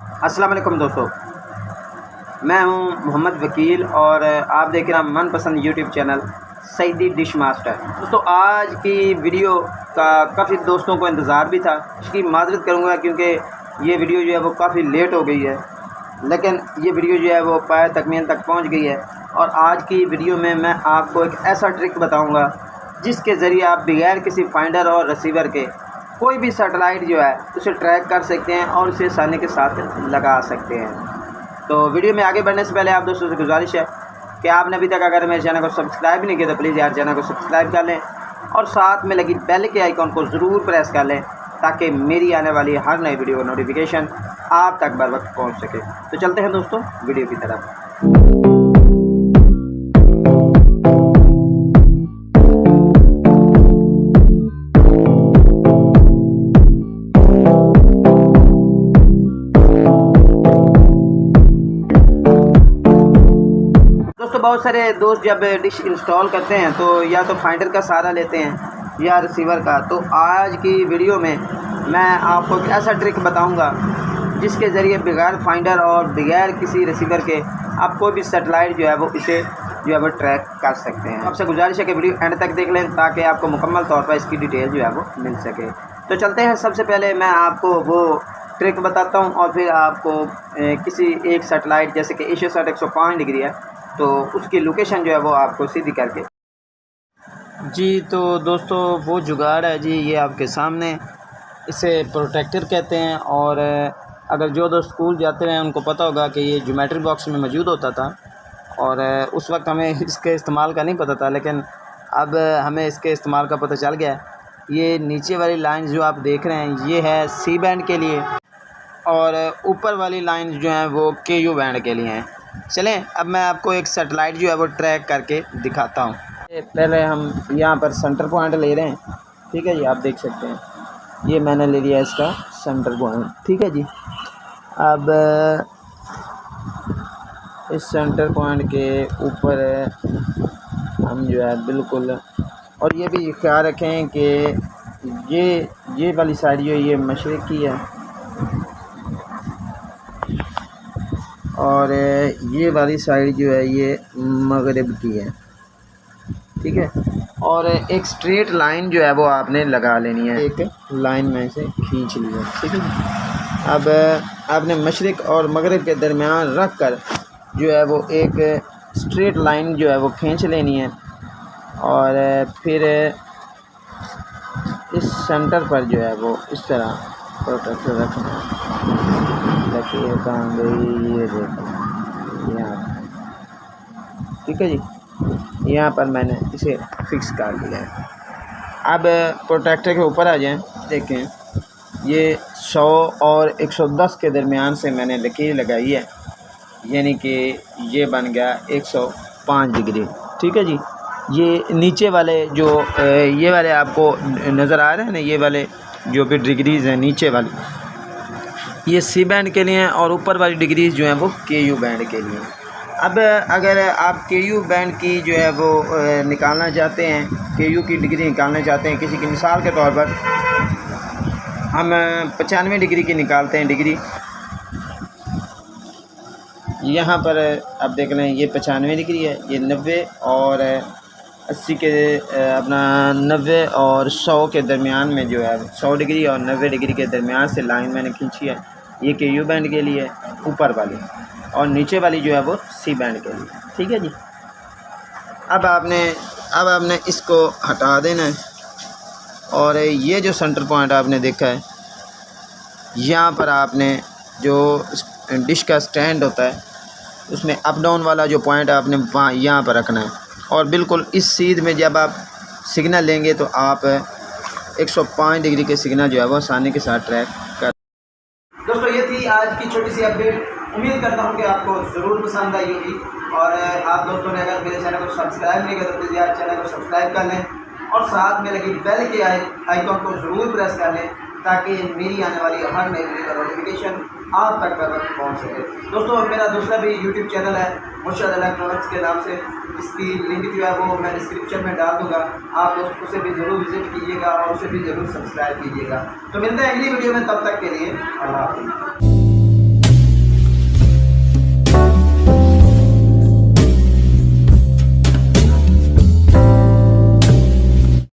अस्सलाम वालेकुम दोस्तों, मैं हूं मोहम्मद वकील और आप देख रहे हैं मनपसंद YouTube channel Saeedi dish master. दोस्तों आज की वीडियो का काफ़ी दोस्तों को इंतज़ार भी था, इसकी माज़रत करूंगा क्योंकि ये वीडियो जो है वो काफ़ी लेट हो गई है, लेकिन ये वीडियो जो है वो पाया तकमील तक पहुंच गई है। और आज की वीडियो में मैं आपको एक ऐसा ट्रिक बताऊँगा जिसके ज़रिए आप बगैर किसी फाइंडर और रिसीवर के कोई भी सैटेलाइट जो है उसे ट्रैक कर सकते हैं और उसे आसानी के साथ लगा सकते हैं। तो वीडियो में आगे बढ़ने से पहले आप दोस्तों से गुजारिश है कि आपने अभी तक अगर मेरे चैनल को सब्सक्राइब नहीं किया तो प्लीज़ यार चैनल को सब्सक्राइब कर लें और साथ में लगी बेल के आइकॉन को ज़रूर प्रेस कर लें ताकि मेरी आने वाली हर नई वीडियो का नोटिफिकेशन आप तक बर वक्त पहुँच सके। तो चलते हैं दोस्तों वीडियो की तरफ। दोस्तों बहुत सारे दोस्त जब डिश इंस्टॉल करते हैं तो या तो फाइंडर का सहारा लेते हैं या रिसीवर का। तो आज की वीडियो में मैं आपको एक ऐसा ट्रिक बताऊंगा जिसके ज़रिए बगैर फाइंडर और बगैर किसी रिसीवर के आप कोई भी सैटेलाइट जो है वो इसे जो है वो ट्रैक कर सकते हैं। आपसे गुजारिश है कि वीडियो एंड तक देख लें ताकि आपको मुकम्मल तौर पर इसकी डिटेल जो है वो मिल सके। तो चलते हैं, सबसे पहले मैं आपको वो ट्रिक बताता हूँ और फिर आपको किसी एक सैटेलाइट जैसे कि एशियोसैट 105 डिग्री है तो उसकी लोकेशन जो है वो आपको सीधी करके जी। तो दोस्तों वो जुगाड़ है जी, ये आपके सामने, इसे प्रोटेक्टर कहते हैं। और अगर जो दोस्त स्कूल जाते हैं उनको पता होगा कि ये ज्योमेट्री बॉक्स में मौजूद होता था और उस वक्त हमें इसके इस्तेमाल का नहीं पता था, लेकिन अब हमें इसके इस्तेमाल का पता चल गया है। ये नीचे वाली लाइन जो आप देख रहे हैं ये है सी बैंड के लिए और ऊपर वाली लाइन जो है वो KU बैंड के लिए हैं। चलें अब मैं आपको एक सैटेलाइट जो है वो ट्रैक करके दिखाता हूँ। पहले हम यहाँ पर सेंटर पॉइंट ले रहे हैं, ठीक है जी। आप देख सकते हैं ये मैंने ले लिया इसका सेंटर पॉइंट, ठीक है जी। अब इस सेंटर पॉइंट के ऊपर हम जो है बिल्कुल, और ये भी ख्याल रखें कि ये वाली साइड जो है ये मशरिक़ की है और ये वाली साइड जो है ये मगरिब की है, ठीक है। और एक स्ट्रेट लाइन जो है वो आपने लगा लेनी है, एक लाइन में से खींच ली है, ठीक है। अब आपने मशरिक़ और मगरिब के दरमियान रख कर जो है वो एक स्ट्रेट लाइन जो है वो खींच लेनी है और फिर इस सेंटर पर जो है वो इस तरह प्रोटेक्टर रखना है। देखिए कहाँ गई, ये देखो यहाँ, ठीक है जी। यहाँ पर मैंने इसे फिक्स कर दिया है। अब प्रोटेक्टर के ऊपर आ जाएं, देखें ये 100 और 110 के दरमियान से मैंने लकीर लगाई है, यानी कि ये बन गया 105 डिग्री, ठीक है जी। ये नीचे वाले जो ये वाले आपको नज़र आ रहे हैं ना, ये वाले जो भी डिग्रीज़ हैं नीचे वाली ये सी बैंड के लिए हैं और ऊपर वाली डिग्रीज़ जो हैं वो KU बैंड के लिए। अब अगर आप KU बैंड की जो है वो निकालना चाहते हैं, KU की डिग्री निकालना चाहते हैं, किसी की मिसाल के तौर पर हम 95 डिग्री की निकालते हैं डिग्री। यहाँ पर आप देख रहे हैं ये 95 डिग्री है, ये 90 और 80 के अपना 90 और 100 के दरमियान में जो है 100 डिग्री और 90 डिग्री के दरमियान से लाइन मैंने खींची है। ये KU बैंड के लिए ऊपर वाली और नीचे वाली जो है वो सी बैंड के लिए, ठीक है जी। अब आपने इसको हटा देना है और ये जो सेंटर पॉइंट आपने देखा है यहाँ पर आपने जो डिश का स्टैंड होता है उसमें अप डाउन वाला जो पॉइंट आपने वहाँ यहाँ पर रखना है और बिल्कुल इस सीध में जब आप सिग्नल लेंगे तो आप 105 डिग्री के सिग्नल जो है वो आसानी के साथ ट्रैक कर। दोस्तों ये थी आज की छोटी सी अपडेट, उम्मीद करता हूँ कि आपको ज़रूर पसंद आई होगी। और आप दोस्तों ने अगर मेरे चैनल को सब्सक्राइब नहीं किया तो प्लीज़ यार चैनल को सब्सक्राइब कर लें और साथ में लगी बेल के आइकॉन को ज़रूर प्रेस कर लें ताकि मेरी आने वाली हर नई वीडियो का नोटिफिकेशन आप तक बर वक्त पहुँच सके। दोस्तों मेरा दूसरा भी यूट्यूब चैनल है मुर्शद इलेक्ट्रॉनिक्स के नाम से, इसकी लिंक जो है वो मैं डिस्क्रिप्शन में डाल दूँगा, आप दोस्त उसे भी ज़रूर विज़िट कीजिएगा और उसे भी ज़रूर सब्सक्राइब कीजिएगा। तो मिलते हैं अगली वीडियो में, तब तक के लिए अल्लाह हाफ़िज़।